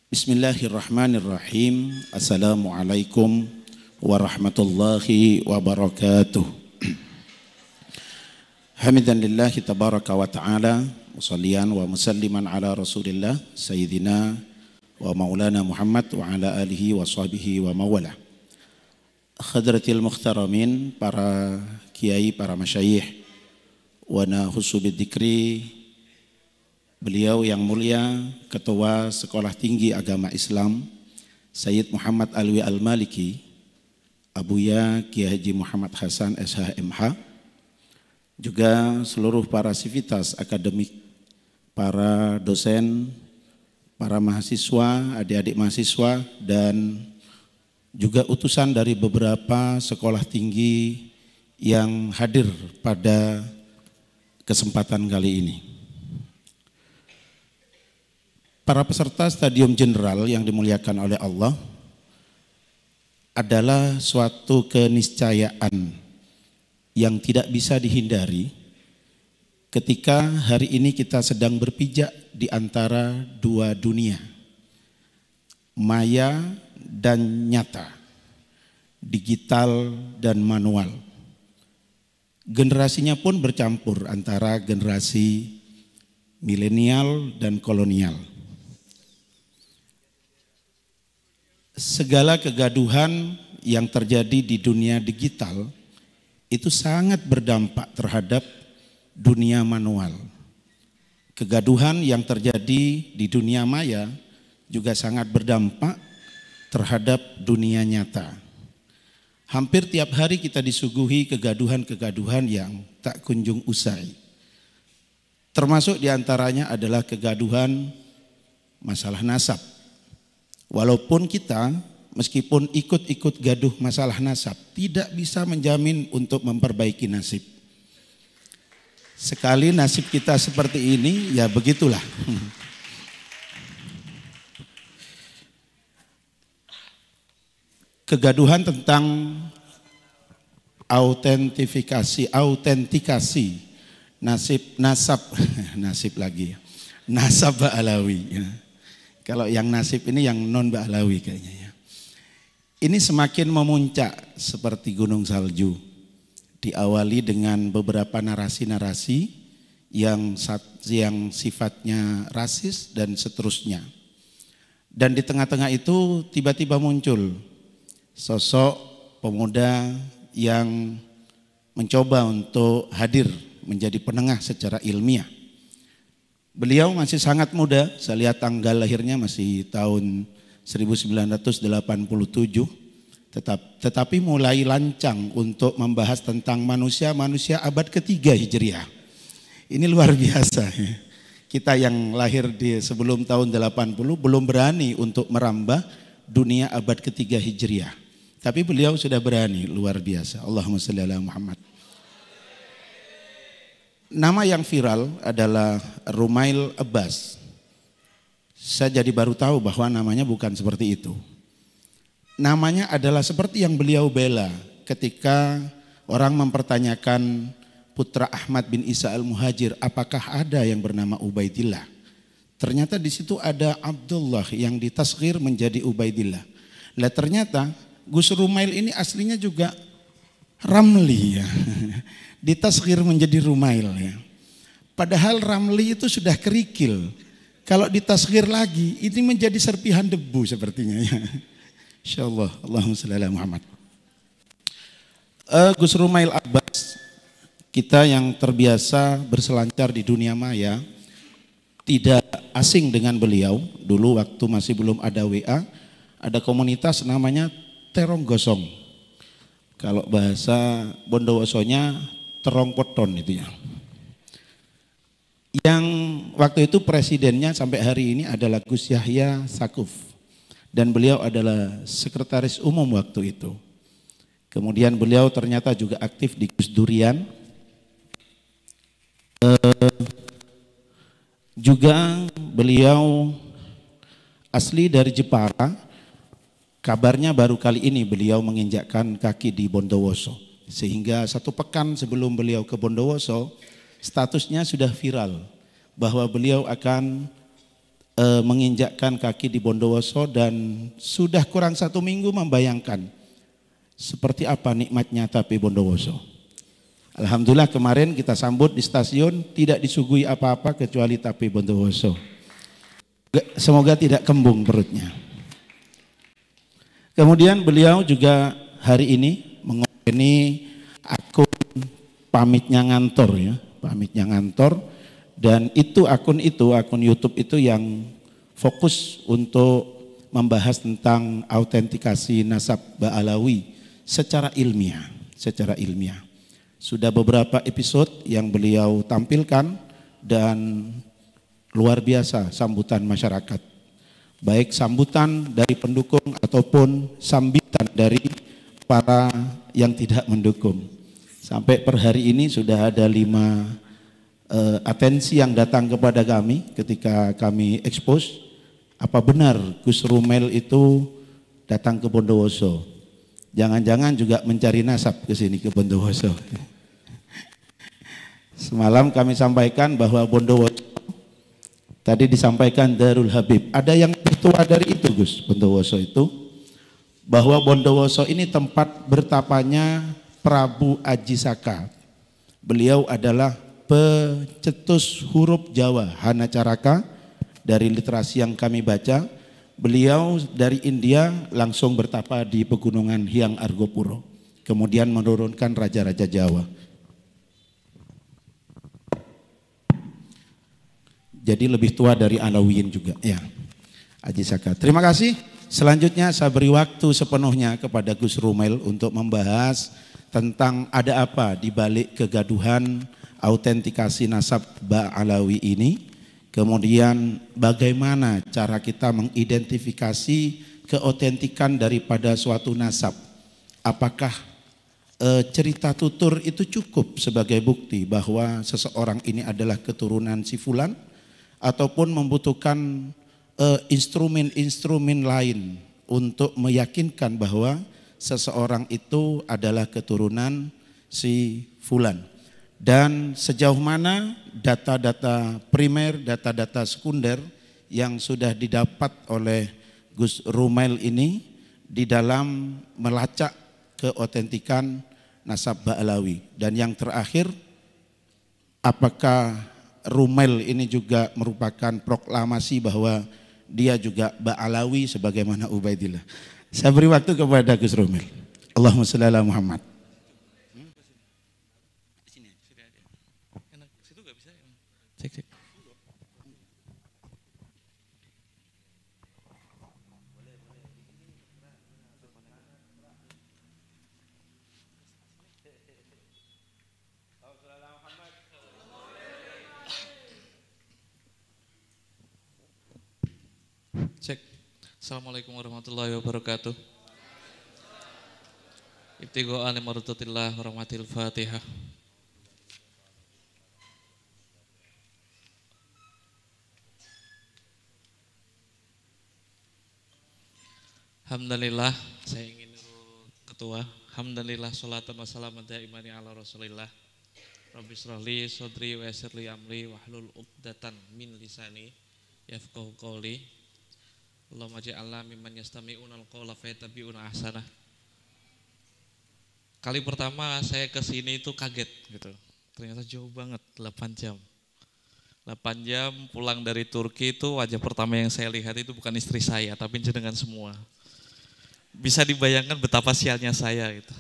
Bismillahirrahmanirrahim. Assalamualaikum warahmatullahi wabarakatuh. Hamidan lillahi tabaraka wa ta'ala, musallian wa musalliman ala rasulillah sayyidina wa maulana Muhammad wa ala alihi wa sahbihi wa mawala. Khadratil mukhtaramin, para kiai, para masyayikh, wa nahusu bidzikri, beliau yang mulia Ketua Sekolah Tinggi Agama Islam Sayyid Muhammad Alwi Al-Maliki, Abuya Kiai Haji Muhammad Hasan SH.MH, juga seluruh para sivitas akademik, para dosen, para mahasiswa, adik-adik mahasiswa, dan juga utusan dari beberapa sekolah tinggi yang hadir pada kesempatan kali ini. Para peserta Stadium Jenderal yang dimuliakan oleh Allah, adalah suatu keniscayaan yang tidak bisa dihindari ketika hari ini kita sedang berpijak di antara dua dunia, maya dan nyata, digital dan manual. Generasinya pun bercampur antara generasi milenial dan kolonial. Segala kegaduhan yang terjadi di dunia digital itu sangat berdampak terhadap dunia manual. Kegaduhan yang terjadi di dunia maya juga sangat berdampak terhadap dunia nyata. Hampir tiap hari kita disuguhi kegaduhan-kegaduhan yang tak kunjung usai. Termasuk diantaranya adalah kegaduhan masalah nasab. Walaupun kita meskipun ikut-ikut gaduh masalah nasab, tidak bisa menjamin untuk memperbaiki nasib. Sekali nasib kita seperti ini, ya begitulah. Kegaduhan tentang autentikasi nasab Ba'alawi. Kalau yang nasib ini yang non Ba'alawi kayaknya ya. Ini semakin memuncak seperti gunung salju. Diawali dengan beberapa narasi-narasi yang sifatnya rasis dan seterusnya. Dan di tengah-tengah itu tiba-tiba muncul sosok pemuda yang mencoba untuk hadir menjadi penengah secara ilmiah. Beliau masih sangat muda, saya lihat tanggal lahirnya masih tahun 1987, tetapi mulai lancang untuk membahas tentang manusia abad ketiga Hijriah. Ini luar biasa ya. Kita yang lahir di sebelum tahun 80 belum berani untuk merambah dunia abad ketiga Hijriah. Tapi beliau sudah berani, luar biasa. Allahumma shalli ala Muhammad. Nama yang viral adalah Rumail Abbas. Saya jadi baru tahu bahwa namanya bukan seperti itu. Namanya adalah seperti yang beliau bela ketika orang mempertanyakan putra Ahmad bin Isa al-Muhajir, apakah ada yang bernama Ubaidillah? Ternyata di situ ada Abdullah yang ditasghir menjadi Ubaidillah. Lah ternyata Gus Rumail ini aslinya juga Ramli ya. Ditasghir menjadi Rumail ya. Padahal Ramli itu sudah kerikil. Kalau ditasghir lagi ini menjadi serpihan debu sepertinya ya. Insyaallah. Allahumma shalli ala Muhammad. Gus Rumail Abbas, kita yang terbiasa berselancar di dunia maya tidak asing dengan beliau. Dulu waktu masih belum ada WA, ada komunitas namanya Terong Gosong. Kalau bahasa Bondowosonya terong poton itu ya. Yang waktu itu presidennya sampai hari ini adalah Gus Yahya Sakuf. Dan beliau adalah sekretaris umum waktu itu. Kemudian beliau ternyata juga aktif di Gus Durian. Juga beliau asli dari Jepara. Kabarnya baru kali ini beliau menginjakkan kaki di Bondowoso. Sehingga 1 pekan sebelum beliau ke Bondowoso, statusnya sudah viral bahwa beliau akan menginjakkan kaki di Bondowoso dan sudah kurang 1 minggu membayangkan seperti apa nikmatnya tape Bondowoso. Alhamdulillah kemarin kita sambut di stasiun tidak disuguhi apa-apa kecuali tape Bondowoso. Semoga tidak kembung perutnya. Kemudian beliau juga hari ini mengopeni akun pamitnya ngantor ya, pamitnya ngantor, dan akun YouTube itu yang fokus untuk membahas tentang autentikasi nasab Ba'alawi secara ilmiah. Sudah beberapa episode yang beliau tampilkan dan luar biasa sambutan masyarakat. Baik sambutan dari pendukung ataupun sambitan dari para yang tidak mendukung. Sampai per hari ini sudah ada 5 atensi yang datang kepada kami ketika kami expose. Apa benar Gus Rumel itu datang ke Bondowoso? Jangan-jangan juga mencari nasab ke sini ke Bondowoso. Semalam kami sampaikan bahwa Bondowoso tadi disampaikan Darul Habib. Ada yang lebih tua dari itu Gus, Bondowoso itu. Bahwa Bondowoso ini tempat bertapanya Prabu Aji Saka. Beliau adalah pencetus huruf Jawa, Hanacaraka, dari literasi yang kami baca. Beliau dari India langsung bertapa di pegunungan Hyang Argopuro. Kemudian menurunkan raja-raja Jawa. Jadi lebih tua dari Alawiyin juga ya, Aji Saka. Terima kasih. Selanjutnya saya beri waktu sepenuhnya kepada Gus Rumel untuk membahas tentang ada apa di balik kegaduhan autentikasi nasab Ba'alawi ini. Kemudian bagaimana cara kita mengidentifikasi keautentikan daripada suatu nasab. Apakah cerita tutur itu cukup sebagai bukti bahwa seseorang ini adalah keturunan si fulan, ataupun membutuhkan instrumen-instrumen lain untuk meyakinkan bahwa seseorang itu adalah keturunan si fulan. Dan sejauh mana data-data primer, data-data sekunder yang sudah didapat oleh Gus Rumel ini di dalam melacak keautentikan nasab Ba'alawi. Dan yang terakhir, apakah Rumel ini juga merupakan proklamasi bahwa dia juga Ba'alawi sebagaimana Ubaidillah. Saya beri waktu kepada Gus Rumel. Allahumma shalli ala Muhammad. Cek. Cek. Assalamualaikum warahmatullahi wabarakatuh. Ibtigho'an limardatillah warahmatil Fatihah. Alhamdulillah, saya ingin ketua. Alhamdulillah, sholatan wassalamu daimani ala Rasulillah. Rabbi shrahli sodri wa yassirli amri wahlul 'uqdatan min lisani yafqahu qawli. Allahumma ja'alna mimman yastami'una al-qawla fayattabi'una ahsanah. Kali pertama saya ke sini itu kaget gitu. Ternyata jauh banget, 8 jam. 8 jam pulang dari Turki itu wajah pertama yang saya lihat itu bukan istri saya, tapi jenengan semua. Bisa dibayangkan betapa sialnya saya gitu.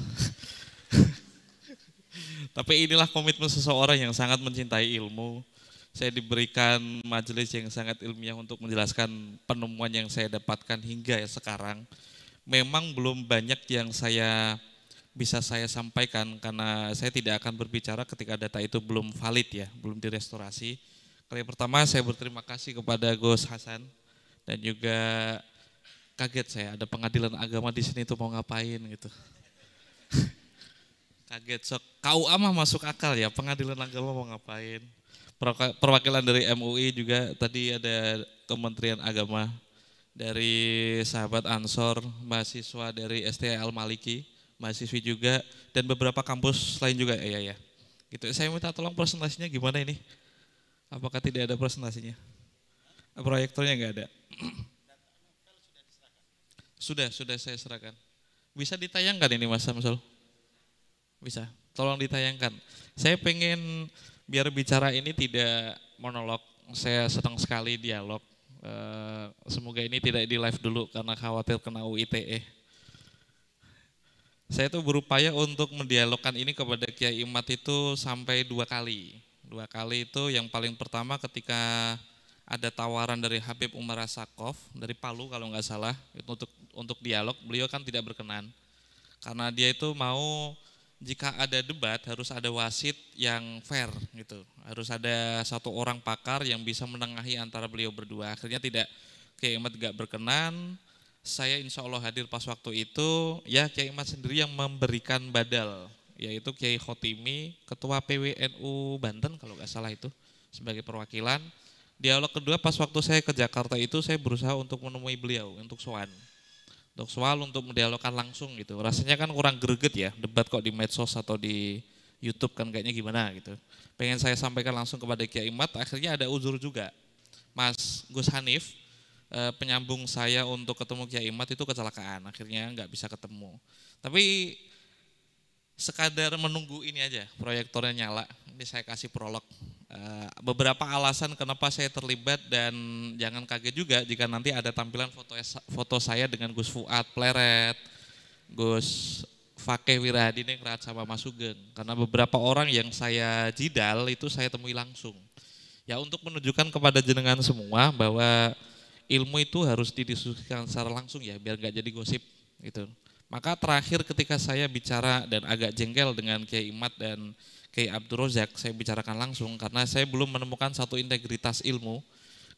Tapi inilah komitmen seseorang yang sangat mencintai ilmu. Saya diberikan majelis yang sangat ilmiah untuk menjelaskan penemuan yang saya dapatkan hingga sekarang. Memang belum banyak yang bisa saya sampaikan karena saya tidak akan berbicara ketika data itu belum valid ya, belum direstorasi. Kali pertama saya berterima kasih kepada Gus Hasan dan juga kaget saya ada pengadilan agama di sini itu mau ngapain gitu. Kaget, so KUA mah masuk akal ya, pengadilan agama mau ngapain. Perwakilan dari MUI juga tadi ada Kementerian Agama, dari sahabat Ansor, mahasiswa dari STI Al-Maliki, mahasiswi juga, dan beberapa kampus lain juga ya. Gitu. Saya minta tolong presentasinya gimana ini? Apakah tidak ada presentasinya? Proyektornya nggak ada. Sudah saya serahkan. Bisa ditayangkan ini Mas Samsul? Bisa, tolong ditayangkan. Saya pengen biar bicara ini tidak monolog, saya senang sekali dialog. Semoga ini tidak di live dulu karena khawatir kena UU ITE. Saya tuh berupaya untuk mendialogkan ini kepada Kiai Imad itu sampai 2 kali. 2 kali itu yang paling pertama ketika ada tawaran dari Habib Umar Asakov dari Palu kalau nggak salah itu untuk dialog, beliau kan tidak berkenan karena dia itu mau jika ada debat harus ada wasit yang fair gitu, harus ada satu orang pakar yang bisa menengahi antara beliau berdua. Akhirnya Kiai Imad nggak berkenan. Saya insya Allah hadir pas waktu itu, ya Kiai Imad sendiri yang memberikan badal, yaitu Kiai Khotimi, Ketua PWNU Banten kalau nggak salah itu sebagai perwakilan. Dialog kedua pas waktu saya ke Jakarta itu saya berusaha untuk menemui beliau untuk soal untuk mendialogkan langsung gitu. Rasanya kan kurang greget ya debat kok di medsos atau di YouTube kan kayaknya gimana gitu. Pengen saya sampaikan langsung kepada Kiai Imad, akhirnya ada uzur juga. Mas Gus Hanif penyambung saya untuk ketemu Kiai Imad itu kecelakaan, akhirnya nggak bisa ketemu. Tapi sekadar menunggu ini aja, proyektornya nyala, ini saya kasih prolog. Beberapa alasan kenapa saya terlibat dan jangan kaget juga jika nanti ada tampilan foto saya dengan Gus Fuad Pleret, Gus Fakih Wirahadiningrat sama Mas Sugeng. Karena beberapa orang yang saya jidal itu saya temui langsung. Ya untuk menunjukkan kepada jenengan semua bahwa ilmu itu harus didiskusikan secara langsung ya biar gak jadi gosip gitu. Maka terakhir ketika saya bicara dan agak jengkel dengan Kiai Imad dan Kiai Abdul Rozak, saya bicarakan langsung karena saya belum menemukan satu integritas ilmu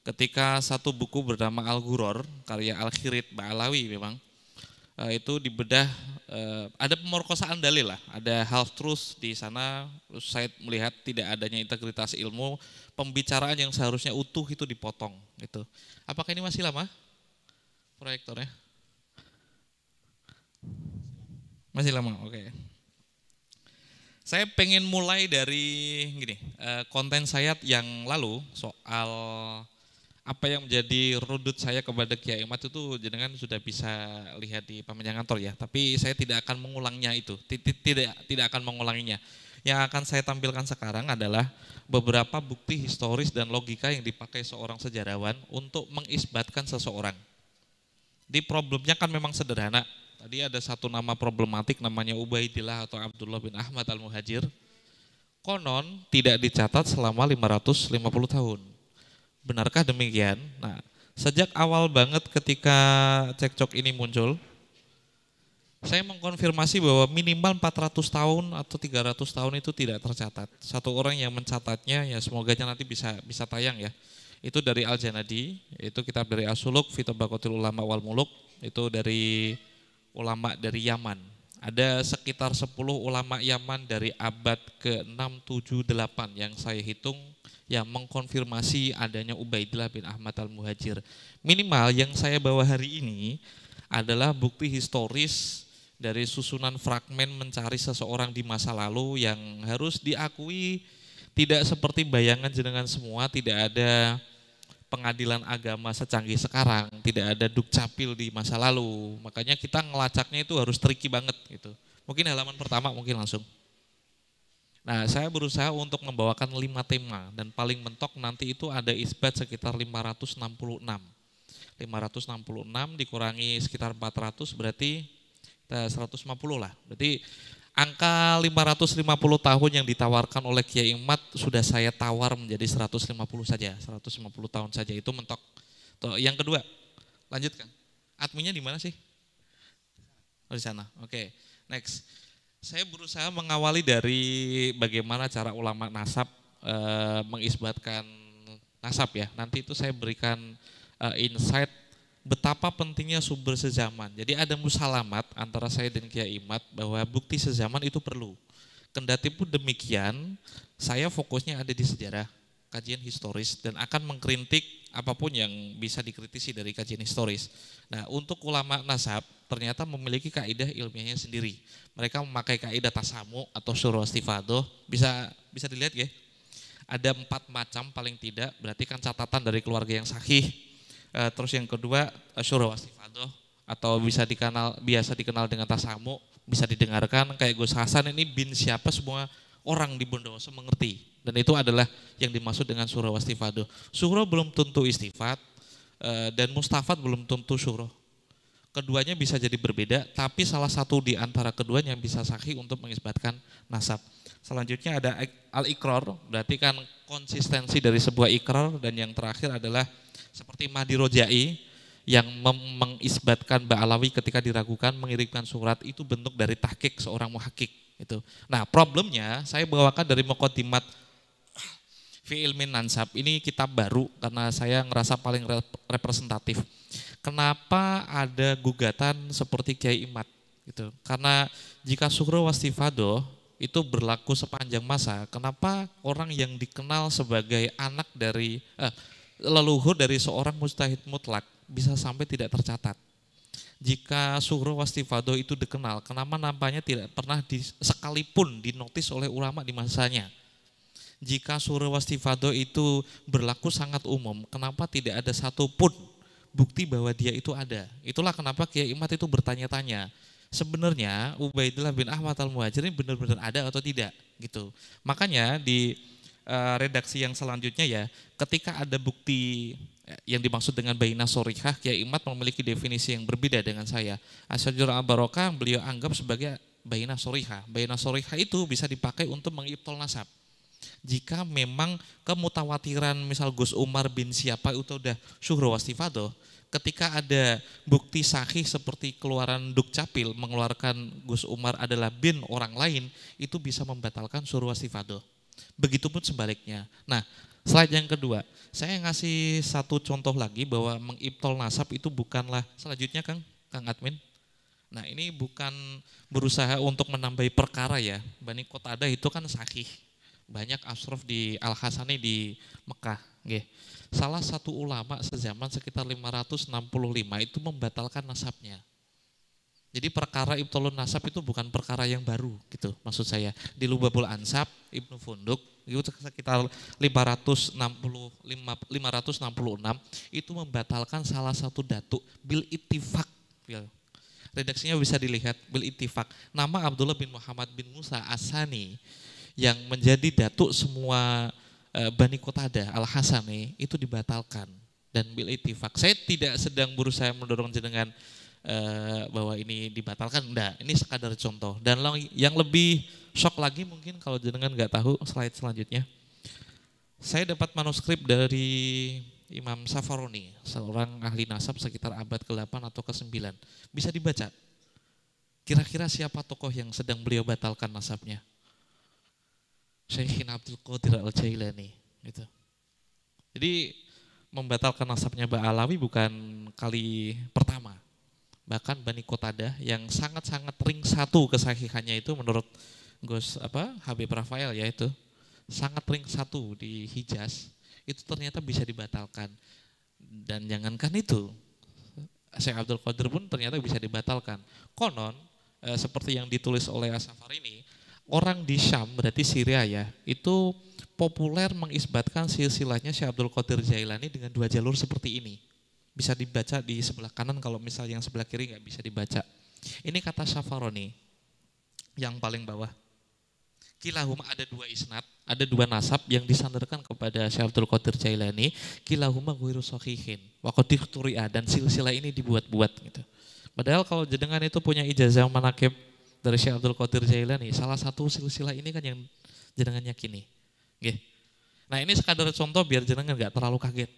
ketika satu buku bernama Al-Ghuror, karya Al-Khirid Ba'alawi memang, itu dibedah, ada pemerkosaan dalil lah, ada half truth di sana, terus saya melihat tidak adanya integritas ilmu, pembicaraan yang seharusnya utuh itu dipotong. Gitu. Apakah ini masih lama proyektornya? Masih lama, oke. Saya pengen mulai dari gini, konten saya yang lalu soal apa yang menjadi rudut saya kepada Kiai Imad itu jenengan sudah bisa lihat di Pamenjang Kantor ya. Tapi saya tidak akan mengulangnya itu, tidak akan mengulanginya. Yang akan saya tampilkan sekarang adalah beberapa bukti historis dan logika yang dipakai seorang sejarawan untuk mengisbatkan seseorang. Di problemnya kan memang sederhana. Tadi ada satu nama problematik namanya Ubaidillah atau Abdullah bin Ahmad al-Muhajir. Konon tidak dicatat selama 550 tahun. Benarkah demikian? Nah, sejak awal banget ketika cekcok ini muncul, saya mengkonfirmasi bahwa minimal 400 tahun atau 300 tahun itu tidak tercatat. Satu orang yang mencatatnya, ya semoga nanti bisa tayang ya. Itu dari Al-Janadi, itu kitab dari As-Suluk, fi Tabaqatil Ulama wal Muluk, itu dari ulama dari Yaman. Ada sekitar 10 ulama Yaman dari abad ke-6, 7, 8 yang saya hitung yang mengkonfirmasi adanya Ubaidillah bin Ahmad al-Muhajir. Minimal yang saya bawa hari ini adalah bukti historis dari susunan fragmen mencari seseorang di masa lalu yang harus diakui tidak seperti bayangan jenengan semua, tidak ada pengadilan agama secanggih sekarang, tidak ada dukcapil di masa lalu. Makanya kita ngelacaknya itu harus tricky banget gitu. Mungkin halaman pertama mungkin langsung. Nah, saya berusaha untuk membawakan 5 tema dan paling mentok nanti itu ada isbat sekitar 566. 566 dikurangi sekitar 400 berarti 150 lah. Berarti angka 550 tahun yang ditawarkan oleh Kiai Imad sudah saya tawar menjadi 150 saja. 150 tahun saja itu mentok. Tuh, yang kedua, lanjutkan. Adminnya di mana sih? Oh, di sana. Oke. Next. Saya berusaha mengawali dari bagaimana cara ulama nasab mengisbatkan nasab ya. Nanti itu saya berikan insight betapa pentingnya sumber sezaman. Jadi ada musalamat antara saya dan Kiai Imad bahwa bukti sezaman itu perlu. Kendati pun demikian, saya fokusnya ada di sejarah, kajian historis dan akan mengkritik apapun yang bisa dikritisi dari kajian historis. Nah, untuk ulama nasab ternyata memiliki kaidah ilmiahnya sendiri. Mereka memakai kaidah tasamu atau syuruh istifadoh, bisa dilihat ya. ada 4 macam paling tidak, berarti kan catatan dari keluarga yang sahih. Terus yang kedua syura wastifadoh atau biasa dikenal dengan tasamu, bisa didengarkan kayak Gus Hasan ini bin siapa semua orang di Bondowoso mengerti. Dan itu adalah yang dimaksud dengan syura wastifadoh. Syura belum tentu istifat dan mustafat belum tentu syura. Keduanya bisa jadi berbeda, tapi salah satu di antara keduanya bisa sahih untuk mengisbatkan nasab. Selanjutnya ada al-iqrar, berarti kan konsistensi dari sebuah ikrar, dan yang terakhir adalah seperti Mahdi Rojai yang mengisbatkan Ba'alawi ketika diragukan mengirimkan surat, itu bentuk dari tahqiq seorang muhakkik itu. Nah, problemnya saya bawakan dari Muqaddimat fi ilmin nansab, ini kitab baru karena saya ngerasa paling representatif. Kenapa ada gugatan seperti Kiai Imad gitu? Karena jika syura wastifadoh itu berlaku sepanjang masa, kenapa orang yang dikenal sebagai anak dari leluhur dari seorang mujtahid mutlak bisa sampai tidak tercatat? Jika syura wastifadoh itu dikenal, kenapa nampaknya tidak pernah sekalipun dinotis oleh ulama di masanya? Jika syura wastifadoh itu berlaku sangat umum, kenapa tidak ada satupun bukti bahwa dia itu ada? Itulah kenapa Kiai Imad itu bertanya-tanya, sebenarnya Ubaidillah bin Ahmad al-Muhajir ini benar-benar ada atau tidak gitu. Makanya di redaksi yang selanjutnya ya, ketika ada bukti yang dimaksud dengan bainah sorihah, Kiai Imad memiliki definisi yang berbeda dengan saya. Asy-Syajarah al-Barokah beliau anggap sebagai bainah sorihah. Bainah sorihah itu bisa dipakai untuk mengibtol nasab. Jika memang kemutawatiran misal Gus Umar bin siapa itu udah syura wastifadoh, ketika ada bukti sahih seperti keluaran Dukcapil mengeluarkan Gus Umar adalah bin orang lain, itu bisa membatalkan syura wastifadoh. Begitupun sebaliknya. Nah, slide yang kedua, saya ngasih satu contoh lagi bahwa mengibtol nasab itu bukanlah selanjutnya Kang Admin. Nah, ini bukan berusaha untuk menambahi perkara ya. Bani Qatadah itu kan sahih. Banyak asrof di Al-Hasani di Mekah. Salah satu ulama sezaman sekitar 565 itu membatalkan nasabnya. Jadi perkara ibtolun nasab itu bukan perkara yang baru gitu maksud saya. Di Lubabul Ansab, Ibnu Funduk itu sekitar 566 itu membatalkan salah satu datuk bil ittifaq. Redaksinya bisa dilihat bil ittifaq. Nama Abdullah bin Muhammad bin Musa As-Sani yang menjadi datuk semua Bani Qatadah Al-Hasani itu dibatalkan dan bil ittifaq. Saya tidak sedang berusaha mendorong jenengan bahwa ini dibatalkan, enggak, ini sekadar contoh. Dan yang lebih shock lagi mungkin kalau jenengan nggak tahu, slide selanjutnya. Saya dapat manuskrip dari Imam Safaroni, seorang ahli nasab sekitar abad ke-8 atau ke-9. Bisa dibaca. Kira-kira siapa tokoh yang sedang beliau batalkan nasabnya? Syekhin Abdul Qadir Al-Jailani gitu. Jadi membatalkan nasabnya Ba'alawi bukan kali pertama. Bahkan Bani Qatadah yang sangat-sangat ring satu kesahihannya itu menurut Habib Rafael ya itu sangat ring satu di Hijaz itu ternyata bisa dibatalkan. Dan jangankan itu, Syekh Abdul Qadir pun ternyata bisa dibatalkan. Konon seperti yang ditulis oleh As-Safar ini, orang di Syam, berarti Syria ya, itu populer mengisbatkan silsilahnya Syekh Abdul Qadir Jailani dengan 2 jalur seperti ini. Bisa dibaca di sebelah kanan, kalau misal yang sebelah kiri nggak bisa dibaca. Ini kata Safaroni, yang paling bawah. Kilahuma ada 2 isnad, ada 2 nasab yang disandarkan kepada Syekh Abdul Qadir Jailani. Kilahuma ghairu sahihin, wa qad ikhturi'a, dan silsilah ini dibuat-buat gitu. Padahal kalau jenengan itu punya ijazah manaqib dari Syekh Abdul Qadir Jailani, salah satu silsilah ini kan yang jenengan yakini. Nah, ini sekadar contoh biar jenengan nggak terlalu kaget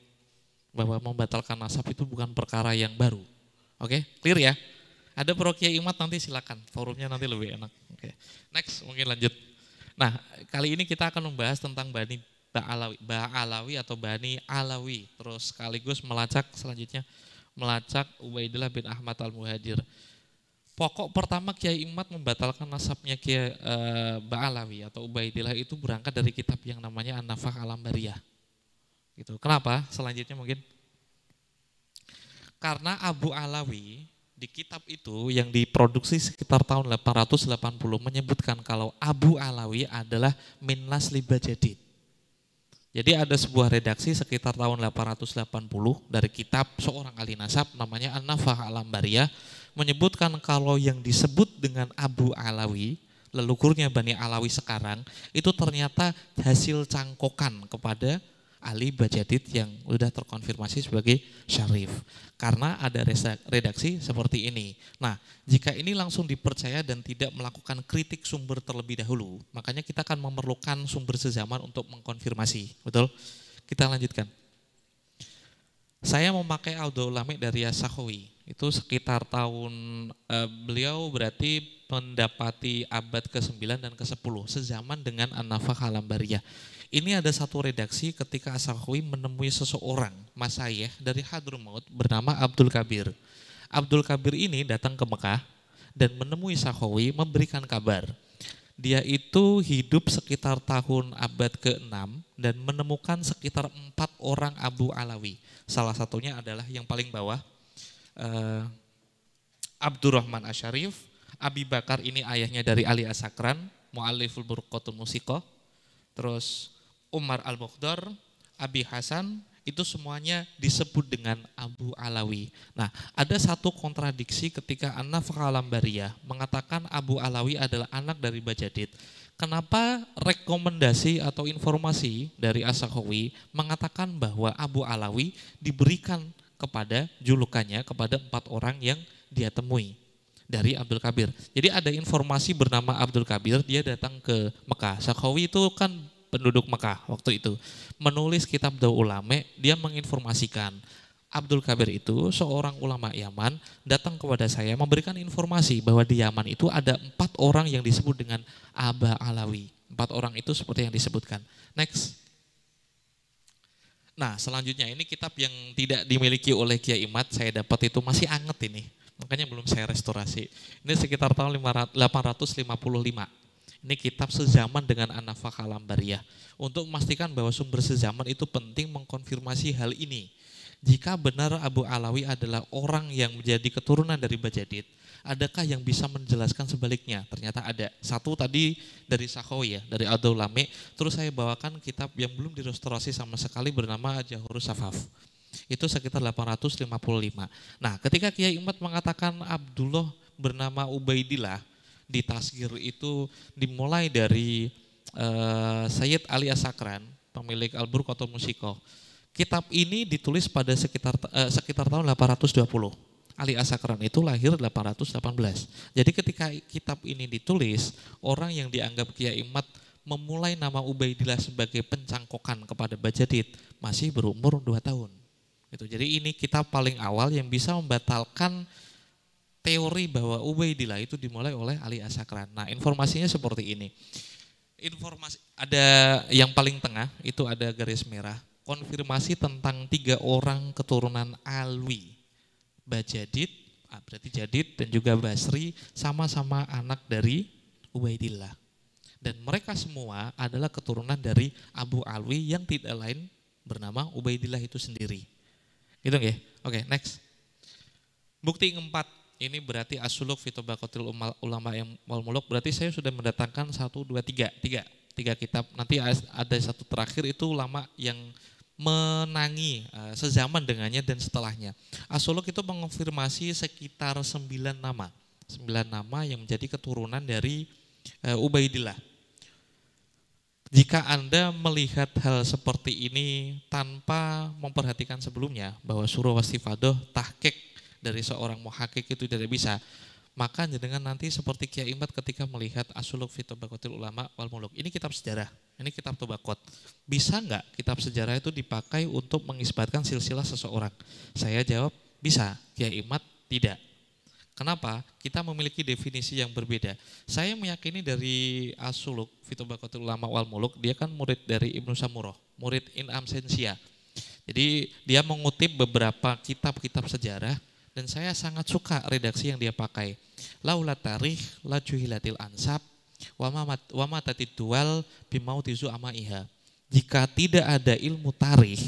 bahwa membatalkan nasab itu bukan perkara yang baru. Oke, clear ya? Ada Pro Kiai Imad nanti silakan, forumnya nanti lebih enak. Oke. Next, mungkin lanjut. Nah, kali ini kita akan membahas tentang Bani Ba'alawi atau Bani Alawi. Terus sekaligus selanjutnya melacak Ubaidillah bin Ahmad al-Muhajir. Pokok pertama Kiai Imad membatalkan nasabnya Kiai Ba'alawi atau Ubaidillah itu berangkat dari kitab yang namanya An-Nafah al-Ambariyah. Gitu. Kenapa? Selanjutnya mungkin karena Abu Alawi di kitab itu yang diproduksi sekitar tahun 880 menyebutkan kalau Abu Alawi adalah min nasli Bajadid. Jadi ada sebuah redaksi sekitar tahun 880 dari kitab seorang ahli nasab namanya An-Nafah Al-Ambariyah menyebutkan kalau yang disebut dengan Abu Alawi, leluhurnya Bani Alawi sekarang, itu ternyata hasil cangkokan kepada Ali Bajadid yang sudah terkonfirmasi sebagai syarif. Karena ada redaksi seperti ini. Nah, jika ini langsung dipercaya dan tidak melakukan kritik sumber terlebih dahulu, makanya kita akan memerlukan sumber sezaman untuk mengkonfirmasi. Betul? Kita lanjutkan. Saya memakai audio ulami dari As-Sakhawi. Itu sekitar tahun beliau berarti mendapati abad ke-9 dan ke-10, sezaman dengan An-Nafah Al-Ambariyah. Ini ada satu redaksi ketika As-Sakhawi menemui seseorang masyayikh dari Hadramaut bernama Abdul Kabir. Abdul Kabir ini datang ke Mekah dan menemui Sakhawi memberikan kabar. Dia itu hidup sekitar tahun abad ke-6 dan menemukan sekitar 4 orang Abu Alawi. Salah satunya adalah yang paling bawah, Abdurrahman Asyarif, Abi Bakar ini ayahnya dari Ali As-Sakran, Mu'alliful Burqatul Musiqah, terus Umar Al-Mukhdar, Abi Hasan, itu semuanya disebut dengan Abu Alawi. Nah, ada satu kontradiksi ketika An-Nafah Al-Ambariyah mengatakan Abu Alawi adalah anak dari Bajadid. Kenapa rekomendasi atau informasi dari As-Sakhawi mengatakan bahwa Abu Alawi diberikan kepada julukannya kepada 4 orang yang dia temui dari Abdul Kabir. Jadi ada informasi bernama Abdul Kabir, dia datang ke Mekah. Sakhawi itu kan penduduk Mekah waktu itu, menulis kitab Dawu Ulame, dia menginformasikan Abdul Kabir itu seorang ulama Yaman datang kepada saya memberikan informasi bahwa di Yaman itu ada 4 orang yang disebut dengan Aba Alawi. 4 orang itu seperti yang disebutkan. Next. Nah, selanjutnya ini kitab yang tidak dimiliki oleh Kiai Imad, saya dapat itu masih anget ini. Makanya belum saya restorasi. Ini sekitar tahun 855. Ini kitab sezaman dengan An-Nafah Al-Ambariyah. Untuk memastikan bahwa sumber sezaman itu penting mengkonfirmasi hal ini. Jika benar Abu Alawi adalah orang yang menjadi keturunan dari Bajadid, adakah yang bisa menjelaskan sebaliknya? Ternyata ada. Satu tadi dari Sakhawi ya, dari Audio Ulami. Terus saya bawakan kitab yang belum direstorasi sama sekali bernama Jahurus Safaf. Itu sekitar 855. Nah, ketika Kiai Imad mengatakan Abdullah bernama Ubaidillah, di Tasgir itu dimulai dari Sayyid Ali As-Sakran, pemilik Al-Burqatul Musiqah. Kitab ini ditulis pada sekitar tahun 820. Ali As-Sakran itu lahir 818. Jadi ketika kitab ini ditulis, orang yang dianggap Kiai Imad memulai nama Ubaidillah sebagai pencangkokan kepada Bajadid masih berumur 2 tahun. Gitu. Jadi ini kitab paling awal yang bisa membatalkan teori bahwa Ubaidillah itu dimulai oleh Ali As-Sakran. Nah, informasinya seperti ini. Informasi ada yang paling tengah itu ada garis merah. Konfirmasi tentang 3 orang keturunan Alwi. Bajadid, berarti Jadid dan juga Basri sama-sama anak dari Ubaidillah. Dan mereka semua adalah keturunan dari Abu Alwi yang tidak lain bernama Ubaidillah itu sendiri. Gitu nggih? Oke, next. Bukti yang keempat. Ini berarti As-Suluk fi Tabaqatil Ulama yang wal Muluk. Berarti saya sudah mendatangkan 1, 2, 3 kitab. Nanti ada satu terakhir itu ulama yang menangi sezaman dengannya dan setelahnya. As-Suluk itu mengonfirmasi sekitar 9 nama. 9 nama yang menjadi keturunan dari Ubaidillah. Jika Anda melihat hal seperti ini tanpa memperhatikan sebelumnya bahwa surah wastifadoh tahqiq dari seorang muhakik itu tidak bisa, maka dengan nanti seperti Kiai Imad ketika melihat As-Suluk fi Tabaqatil Ulama wal Muluk. Ini kitab sejarah, ini kitab Tabaqat. Bisa enggak kitab sejarah itu dipakai untuk mengisbatkan silsilah seseorang? Saya jawab bisa, Kiai Imad tidak. Kenapa? Kita memiliki definisi yang berbeda. Saya meyakini dari As-Suluk fi Tabaqatil Ulama wal Muluk, dia kan murid dari Ibnu Samurah, murid in absentia. Jadi dia mengutip beberapa kitab-kitab sejarah. Dan saya sangat suka redaksi yang dia pakai. Laula tarikh la juhilatil ansab wa ma tatiddual bimautizu amaiha. Jika tidak ada ilmu tarikh,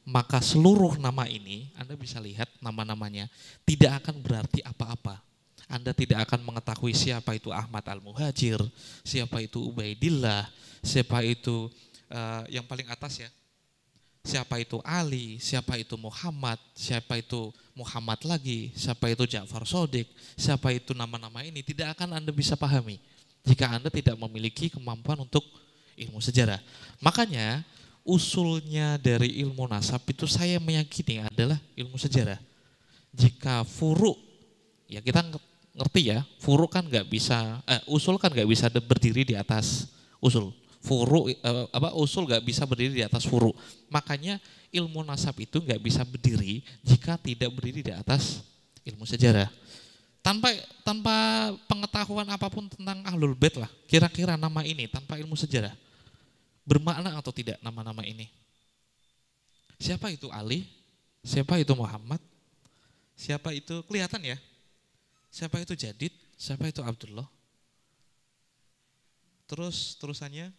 maka seluruh nama ini, Anda bisa lihat nama-namanya, tidak akan berarti apa-apa. Anda tidak akan mengetahui siapa itu Ahmad Al-Muhajir, siapa itu Ubaidillah, siapa itu yang paling atas ya, Siapa itu Ali, siapa itu Muhammad, siapa itu Muhammad lagi, siapa itu Ja'far Shadiq, siapa itu nama-nama ini tidak akan Anda bisa pahami jika Anda tidak memiliki kemampuan untuk ilmu sejarah. Makanya usulnya dari ilmu nasab itu saya meyakini adalah ilmu sejarah. Jika furu, ya kita ngerti ya, furu kan nggak bisa, usul kan nggak bisa berdiri di atas usul. Usul nggak bisa berdiri di atas furu. Makanya ilmu nasab itu nggak bisa berdiri jika tidak berdiri di atas ilmu sejarah. Tanpa pengetahuan apapun tentang Ahlul Bait lah, kira-kira nama ini tanpa ilmu sejarah bermakna atau tidak nama-nama ini? Siapa itu Ali? Siapa itu Muhammad? Siapa itu, kelihatan ya? Siapa itu Jadid? Siapa itu Abdullah? Terusannya,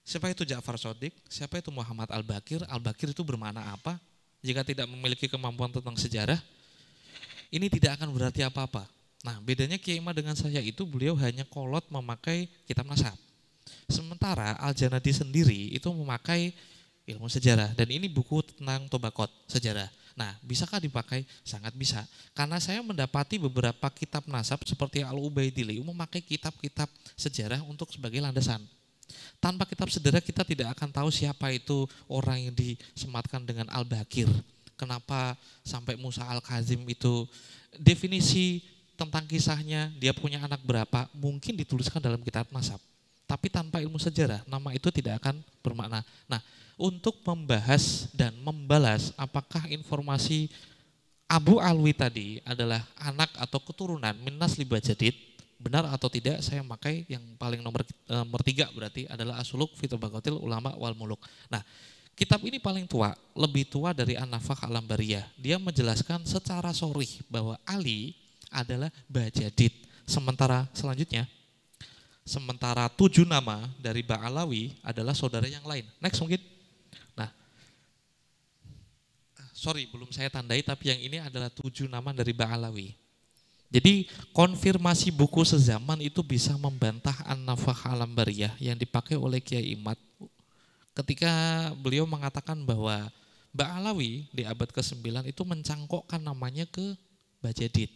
siapa itu Ja'far Shadiq? Siapa itu Muhammad Al-Bakir? Al-Bakir itu bermakna apa? Jika tidak memiliki kemampuan tentang sejarah, ini tidak akan berarti apa-apa. Nah, bedanya Kiai Imad dengan saya itu, beliau hanya kolot memakai kitab nasab. Sementara Al-Janadi sendiri itu memakai ilmu sejarah. Dan ini buku tentang Tobaqot, sejarah. Nah, bisakah dipakai? Sangat bisa. Karena saya mendapati beberapa kitab nasab seperti Al-Ubaidili memakai kitab-kitab sejarah untuk sebagai landasan. Tanpa kitab sejarah kita tidak akan tahu siapa itu orang yang disematkan dengan Al-Bakir. Kenapa sampai Musa Al-Kazim itu definisi tentang kisahnya, dia punya anak berapa, mungkin dituliskan dalam kitab nasab. Tapi tanpa ilmu sejarah, nama itu tidak akan bermakna. Nah, untuk membahas dan membalas apakah informasi Abu Alwi tadi adalah anak atau keturunan Minas Liba Jadid, benar atau tidak, saya pakai yang paling nomor 3 berarti adalah Asuluk fi Tabaqatil Ulama wal Muluk. Nah, kitab ini paling tua, lebih tua dari An-Nafakh Al-Ambariyah. Dia menjelaskan secara sharih bahwa Ali adalah Bajadid. Sementara 7 nama dari Ba'alawi adalah saudara yang lain. Next mungkin. Nah, belum saya tandai, tapi yang ini adalah 7 nama dari Ba'alawi. Jadi konfirmasi buku sezaman itu bisa membantah An-Nafakh Al-Ambariyah yang dipakai oleh Kiai Imad ketika beliau mengatakan bahwa Ba'alawi di abad ke-9 itu mencangkokkan namanya ke Bajadid.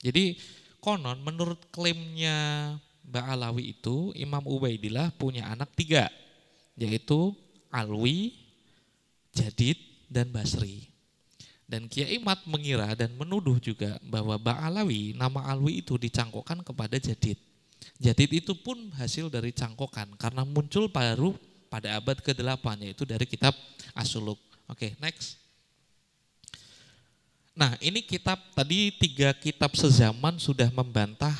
Jadi konon menurut klaimnya Ba'alawi itu Imam Ubaidillah punya anak 3, yaitu Alwi, Jadid, dan Basri. Dan Kiai Imad mengira dan menuduh juga bahwa Ba'alawi, nama Alwi itu dicangkokkan kepada Jadid. Jadid itu pun hasil dari cangkokan karena muncul baru pada abad ke-8, yaitu dari kitab As-Suluk. Oke, next. Nah, ini kitab tadi 3 kitab sezaman sudah membantah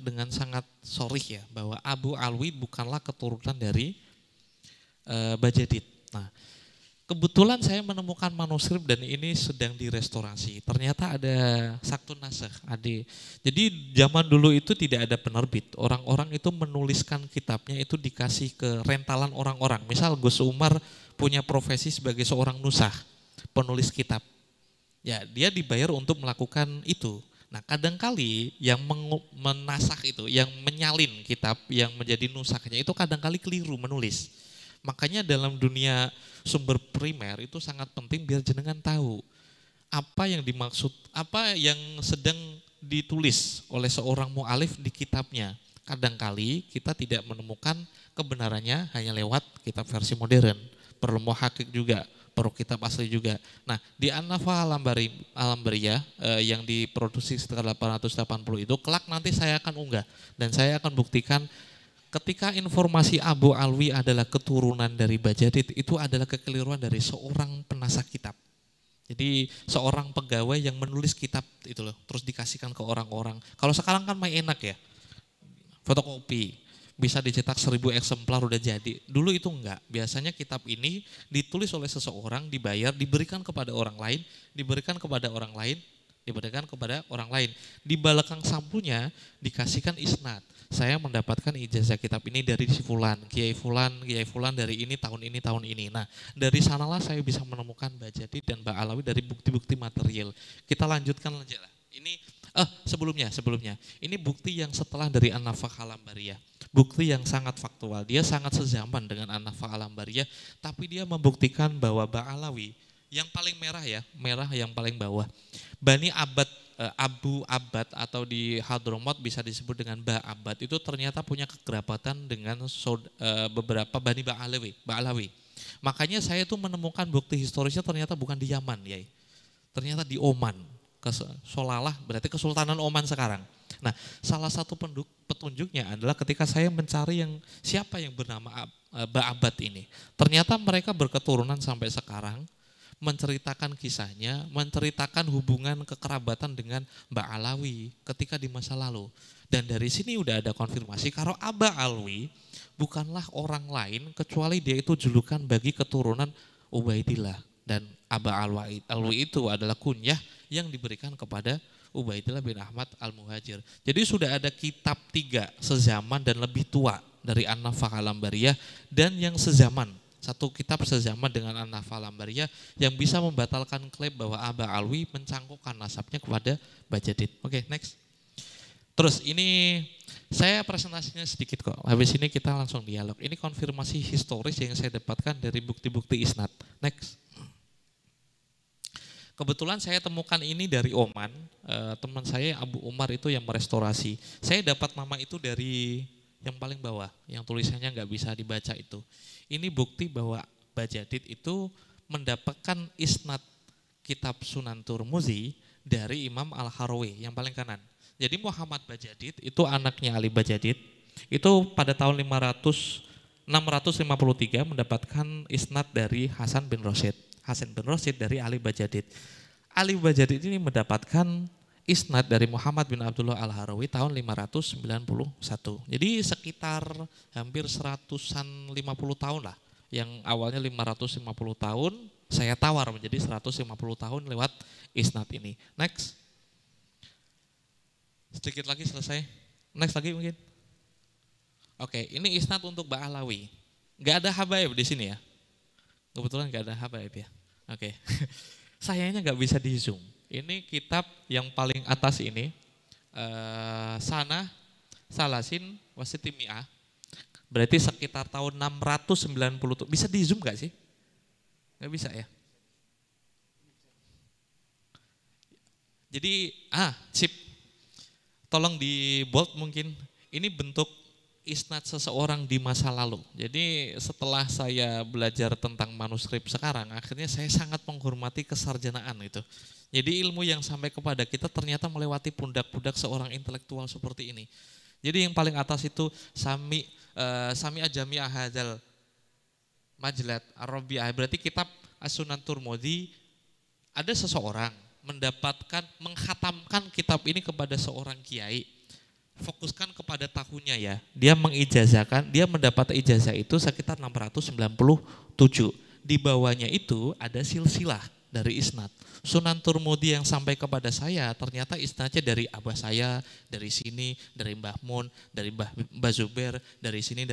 dengan sangat sharih ya bahwa Abu Alwi bukanlah keturunan dari Bajadid. Nah, kebetulan saya menemukan manuskrip dan ini sedang direstorasi. Ternyata ada saktun nasakh, Jadi zaman dulu itu tidak ada penerbit. Orang-orang itu menuliskan kitabnya itu dikasih ke rentalan orang-orang. Misal Gus Umar punya profesi sebagai seorang nusakh, penulis kitab. Ya, dia dibayar untuk melakukan itu. Nah, kadangkali yang menasakh itu, yang menyalin kitab, yang menjadi nusakhnya itu kadangkali keliru menulis. Makanya dalam dunia sumber primer itu sangat penting biar jenengan tahu apa yang dimaksud, apa yang sedang ditulis oleh seorang mu'alif di kitabnya. Kadangkali kita tidak menemukan kebenarannya hanya lewat kitab versi modern, perlu muhaqqiq juga, perlu kitab asli juga. Nah, di An-Nafakh Al-Ambariyah yang diproduksi sekitar 880 itu, kelak nanti saya akan unggah dan saya akan buktikan ketika informasi Abu Alwi adalah keturunan dari Bajadid, itu adalah kekeliruan dari seorang penasakh kitab. Jadi seorang pegawai yang menulis kitab itu loh, terus dikasihkan ke orang-orang. Kalau sekarang kan main enak ya, fotokopi, bisa dicetak 1000 eksemplar udah jadi. Dulu itu enggak, biasanya kitab ini ditulis oleh seseorang, dibayar, diberikan kepada orang lain, diberikan kepada orang lain, diberikan kepada orang lain. Di belakang sampulnya dikasihkan isnad. Saya mendapatkan ijazah kitab ini dari si Fulan, Kiai Fulan dari ini tahun ini. Nah, dari sanalah saya bisa menemukan Bajadid dan Ba'alawi dari bukti-bukti material. Kita lanjutkan aja lah. Ini sebelumnya. Ini bukti yang setelah dari An-Nafakh Al-Ambariyah. Bukti yang sangat faktual. Dia sangat sezaman dengan An-Nafa' al-Ambariyah, tapi dia membuktikan bahwa Ba'alawi yang paling merah ya, merah yang paling bawah. Bani Abad, Abu Abad atau di Hadramut bisa disebut dengan Ba'abad, itu ternyata punya kekerabatan dengan beberapa Bani Ba'alawi. Makanya saya tuh menemukan bukti historisnya ternyata bukan di Yaman, ya. Ternyata di Oman. Solalah berarti Kesultanan Oman sekarang. Nah, salah satu petunjuknya adalah ketika saya mencari siapa yang bernama Ba'abad ini. Ternyata mereka berketurunan sampai sekarang, menceritakan kisahnya, menceritakan hubungan kekerabatan dengan Ba'alawi ketika di masa lalu. Dan dari sini udah ada konfirmasi kalau Aba Alwi bukanlah orang lain kecuali dia itu julukan bagi keturunan Ubaidillah. Dan Aba Alwi itu adalah kunyah yang diberikan kepada Ubaidillah bin Ahmad al-Muhajir. Jadi sudah ada kitab 3 sezaman dan lebih tua dari An-Nafa' al-Ambariyah, dan yang sezaman, satu kitab sezaman dengan An-Nafa' al-Ambariyah yang bisa membatalkan klaim bahwa Aba Alwi mencangkokkan nasabnya kepada Bajadid. Oke, next. Terus ini saya presentasinya sedikit kok. Habis ini kita langsung dialog. Ini konfirmasi historis yang saya dapatkan dari bukti-bukti isnad. Next. Kebetulan saya temukan ini dari Oman, teman saya Abu Umar itu yang merestorasi. Saya dapat nama itu dari yang paling bawah, yang tulisannya nggak bisa dibaca itu. Ini bukti bahwa Bajadid itu mendapatkan isnad kitab Sunan Turmuzi dari Imam Al-Harawi yang paling kanan. Jadi Muhammad Bajadid itu anaknya Ali Bajadid, itu pada tahun 653 mendapatkan isnad dari Hasan bin Rasyid. Hasan bin Rasyid dari Ali Bajadid. Ali Bajadid ini mendapatkan isnad dari Muhammad bin Abdullah Al-Harawi tahun 591. Jadi sekitar hampir 150 tahun lah. Yang awalnya 550 tahun, saya tawar menjadi 150 tahun lewat isnad ini. Next. Sedikit lagi selesai. Next lagi mungkin. Oke, ini isnad untuk Ba'alawi. Gak ada habaib di sini ya. Kebetulan gak ada habaib ya. Oke. Sayangnya gak bisa di zoom. Ini kitab yang paling atas ini. Sana, Salasin, Wasitimi'ah. Berarti sekitar tahun 690. Bisa di zoom gak sih? Gak bisa ya. Jadi, sip. Tolong di bold mungkin, ini bentuk isnad seseorang di masa lalu. Jadi setelah saya belajar tentang manuskrip sekarang, akhirnya saya sangat menghormati kesarjanaan itu. Jadi ilmu yang sampai kepada kita ternyata melewati pundak-pundak seorang intelektual seperti ini. Jadi yang paling atas itu Sami Ajami Ahadzal Majlat Ar-Rabi'ah, berarti kitab As-Sunan Turmudi. Ada seseorang menghatamkan kitab ini kepada seorang kiai. Fokuskan kepada tahunnya ya. Dia mengijazahkan, dia mendapat ijazah itu sekitar 697. Di bawahnya itu ada silsilah dari isnad. Sunan Turmudi yang sampai kepada saya ternyata isnadnya dari abah saya, dari sini, dari Mbah Mun, dari Mbah Zubair, dari sini.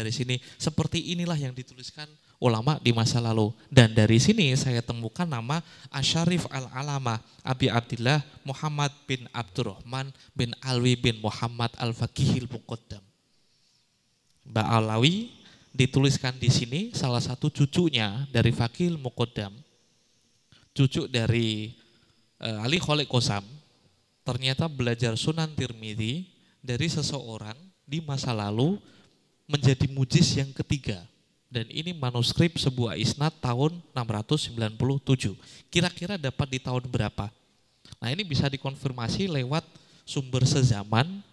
Seperti inilah yang dituliskan ulama di masa lalu. Dan dari sini saya temukan nama Asyarif Al-Alama Abi Abdillah Muhammad bin Abdurrahman bin Alwi bin Muhammad Al-Faqihil Muqaddam. Ba'alawi dituliskan di sini salah satu cucunya dari Faqihil Muqaddam. Cucu dari Ali Kholek Qosam ternyata belajar Sunan Tirmidzi dari seseorang di masa lalu menjadi mujiz yang ketiga. Dan ini manuskrip sebuah isnad tahun 697. Kira-kira dapat di tahun berapa? Nah ini bisa dikonfirmasi lewat sumber sezaman.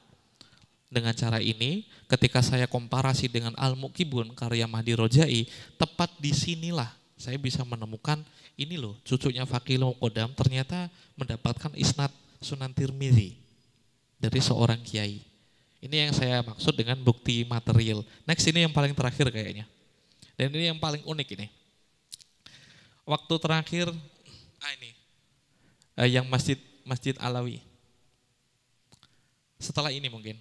Dengan cara ini, ketika saya komparasi dengan Al-Muqibun karya Mahdi Rojai, tepat di sinilah saya bisa menemukan ini loh, cucunya Faqihil Muqaddam ternyata mendapatkan isnad Sunan Tirmidzi dari seorang kiai. Ini yang saya maksud dengan bukti material. Next, ini yang paling terakhir kayaknya. Dan ini yang paling unik ini. Waktu terakhir, ini yang Masjid Alawi. Setelah ini mungkin.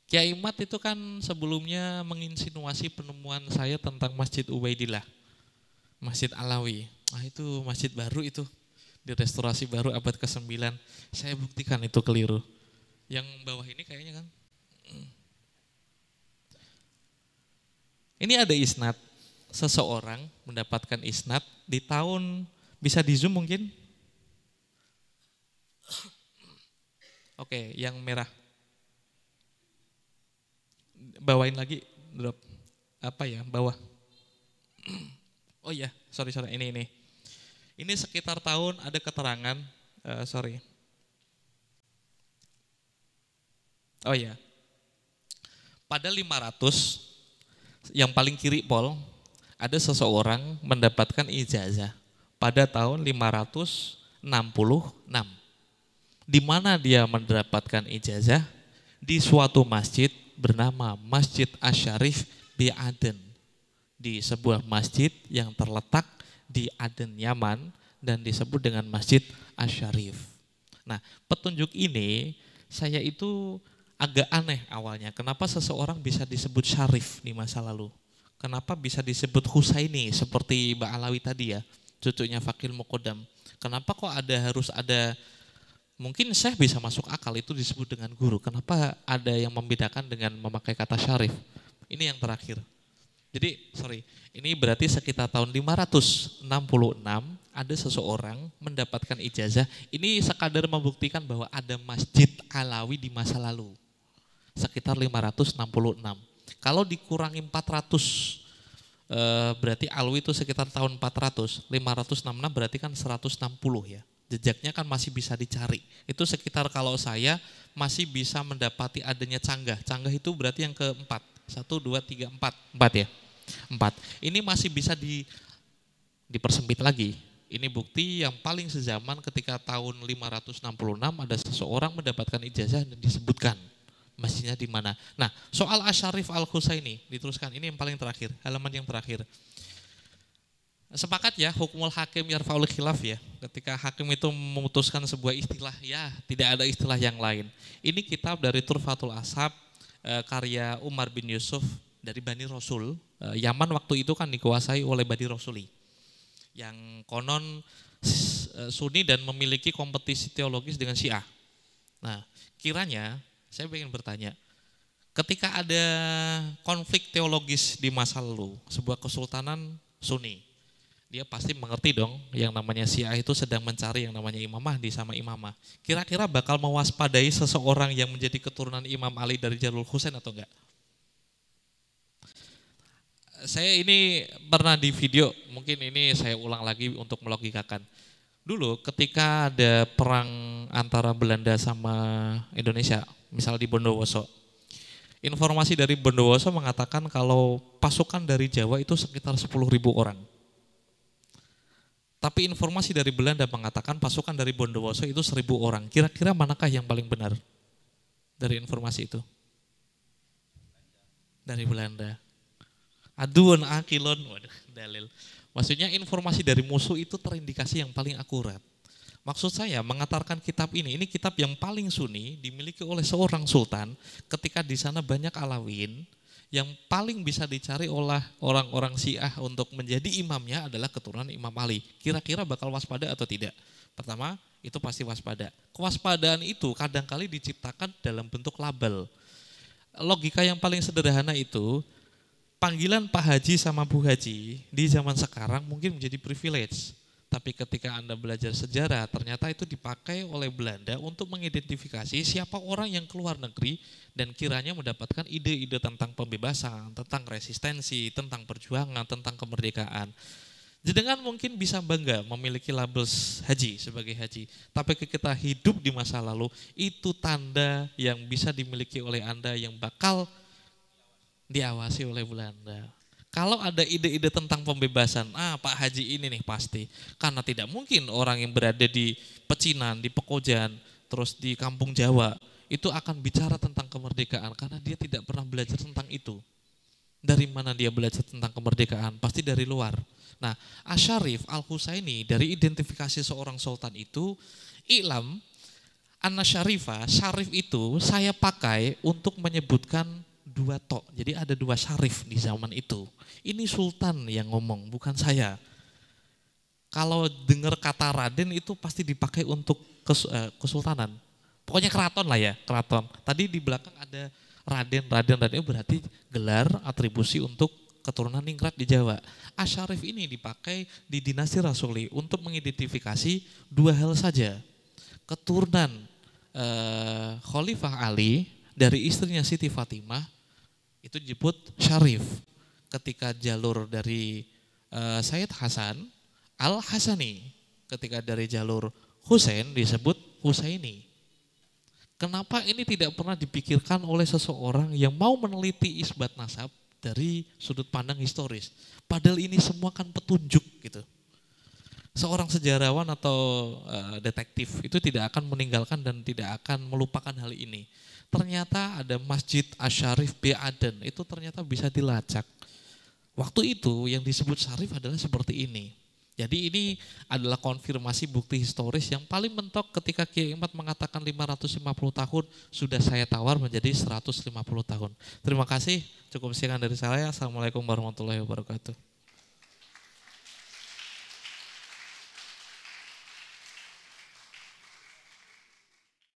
Kiai Mat itu kan sebelumnya menginsinuasi penemuan saya tentang Masjid Ubaidillah. Masjid Alawi. Nah itu masjid baru itu. Direstorasi baru abad ke-9. Saya buktikan itu keliru. Yang bawah ini kayaknya kan. Ini ada isnad, seseorang mendapatkan isnad di tahun, bisa di zoom mungkin? Oke, yang merah. Bawain lagi, drop. Apa ya, bawah. Oh iya, sorry, ini. Ini sekitar tahun, ada keterangan, sorry. Oh iya, pada 500, yang paling kiri Pol, ada seseorang mendapatkan ijazah pada tahun 566. Di mana dia mendapatkan ijazah? Di suatu masjid bernama Masjid Asy-Syarif di Aden. Di sebuah masjid yang terletak di Aden, Yaman, dan disebut dengan Masjid Asy-Syarif. Nah, petunjuk ini saya itu agak aneh awalnya. Kenapa seseorang bisa disebut syarif di masa lalu? Kenapa bisa disebut Husaini seperti Mbak Alawi tadi ya, cucunya Fakil Muqaddam? Kenapa kok harus ada, mungkin saya bisa masuk akal itu disebut dengan guru. Kenapa ada yang membedakan dengan memakai kata syarif? Ini yang terakhir. Jadi, ini berarti sekitar tahun 566 ada seseorang mendapatkan ijazah. Ini sekadar membuktikan bahwa ada Masjid Alawi di masa lalu. Sekitar 566. Kalau dikurangi 400, berarti Alwi itu sekitar tahun 400, 566 berarti kan 160 ya. Jejaknya kan masih bisa dicari. Itu sekitar kalau saya masih bisa mendapati adanya canggah. Canggah itu berarti yang keempat. 1, 2, 3, 4. 4 ya? 4. Ini masih bisa dipersempit lagi. Ini bukti yang paling sezaman ketika tahun 566 ada seseorang mendapatkan ijazah dan disebutkan masjidnya di mana. Nah, soal Asy-Syarif Al-Husaini diteruskan, ini yang paling terakhir, halaman yang terakhir. Sepakat ya, hukumul hakim yarfa'ul khilaf ya. Ketika hakim itu memutuskan sebuah istilah, ya tidak ada istilah yang lain. Ini kitab dari Turfatul Ashab, karya Umar bin Yusuf dari Bani Rasul. Yaman waktu itu kan dikuasai oleh Bani Rasuli, yang konon Sunni dan memiliki kompetisi teologis dengan Syiah. Nah, kiranya saya ingin bertanya, ketika ada konflik teologis di masa lalu, sebuah kesultanan Sunni, dia pasti mengerti dong yang namanya Syiah itu sedang mencari yang namanya Imam Mahdi sama Imamah. Kira-kira bakal mewaspadai seseorang yang menjadi keturunan Imam Ali dari Jalul Husain atau enggak? Saya ini pernah di video, mungkin ini saya ulang lagi untuk melogikakan. Dulu ketika ada perang antara Belanda sama Indonesia, misal di Bondowoso, informasi dari Bondowoso mengatakan kalau pasukan dari Jawa itu sekitar 10.000 orang. Tapi informasi dari Belanda mengatakan pasukan dari Bondowoso itu 1.000 orang. Kira-kira manakah yang paling benar dari informasi itu? Dari Belanda. Aduan akilon, waduh, dalil. Maksudnya informasi dari musuh itu terindikasi yang paling akurat. Maksud saya mengantarkan kitab ini kitab yang paling sunni dimiliki oleh seorang sultan ketika di sana banyak Alawin, yang paling bisa dicari oleh orang-orang Syiah untuk menjadi imamnya adalah keturunan Imam Ali. Kira-kira bakal waspada atau tidak? Pertama, itu pasti waspada. Kewaspadaan itu kadangkali diciptakan dalam bentuk label. Logika yang paling sederhana itu, panggilan Pak Haji sama Bu Haji di zaman sekarang mungkin menjadi privilege. Tapi ketika Anda belajar sejarah, ternyata itu dipakai oleh Belanda untuk mengidentifikasi siapa orang yang keluar negeri dan kiranya mendapatkan ide-ide tentang pembebasan, tentang resistensi, tentang perjuangan, tentang kemerdekaan. Jenengan mungkin bisa bangga memiliki label haji sebagai haji, tapi kita hidup di masa lalu, itu tanda yang bisa dimiliki oleh Anda yang bakal diawasi oleh Belanda. Kalau ada ide-ide tentang pembebasan, Pak Haji ini nih pasti. Karena tidak mungkin orang yang berada di Pecinan, di Pekojan, terus di Kampung Jawa, itu akan bicara tentang kemerdekaan karena dia tidak pernah belajar tentang itu. Dari mana dia belajar tentang kemerdekaan? Pasti dari luar. Nah, Asy-Syarif Al-Husaini dari identifikasi seorang sultan itu, I'lam Anna Syarifah, syarif itu saya pakai untuk menyebutkan dua tok. Jadi ada dua syarif di zaman itu. Ini sultan yang ngomong, bukan saya. Kalau dengar kata Raden itu pasti dipakai untuk kesultanan. Pokoknya keraton lah ya, keraton. Tadi di belakang ada Raden itu berarti gelar atribusi untuk keturunan ningrat di Jawa. Asyarif ini dipakai di dinasti Rasuli untuk mengidentifikasi dua hal saja. Keturunan Khalifah Ali dari istrinya Siti Fatimah itu disebut Syarif. Ketika jalur dari Sayyid Hasan Al-Hasani, ketika dari jalur Husain disebut Husaini. Kenapa ini tidak pernah dipikirkan oleh seseorang yang mau meneliti isbat nasab dari sudut pandang historis? Padahal ini semua kan petunjuk gitu. Seorang sejarawan atau detektif itu tidak akan meninggalkan dan tidak akan melupakan hal ini. Ternyata ada Masjid Asy-Syarif bi Aden, itu ternyata bisa dilacak. Waktu itu yang disebut Syarif adalah seperti ini. Jadi ini adalah konfirmasi bukti historis yang paling mentok ketika Kiai Imad mengatakan 550 tahun, sudah saya tawar menjadi 150 tahun. Terima kasih, cukup sekian dari saya. Assalamualaikum warahmatullahi wabarakatuh.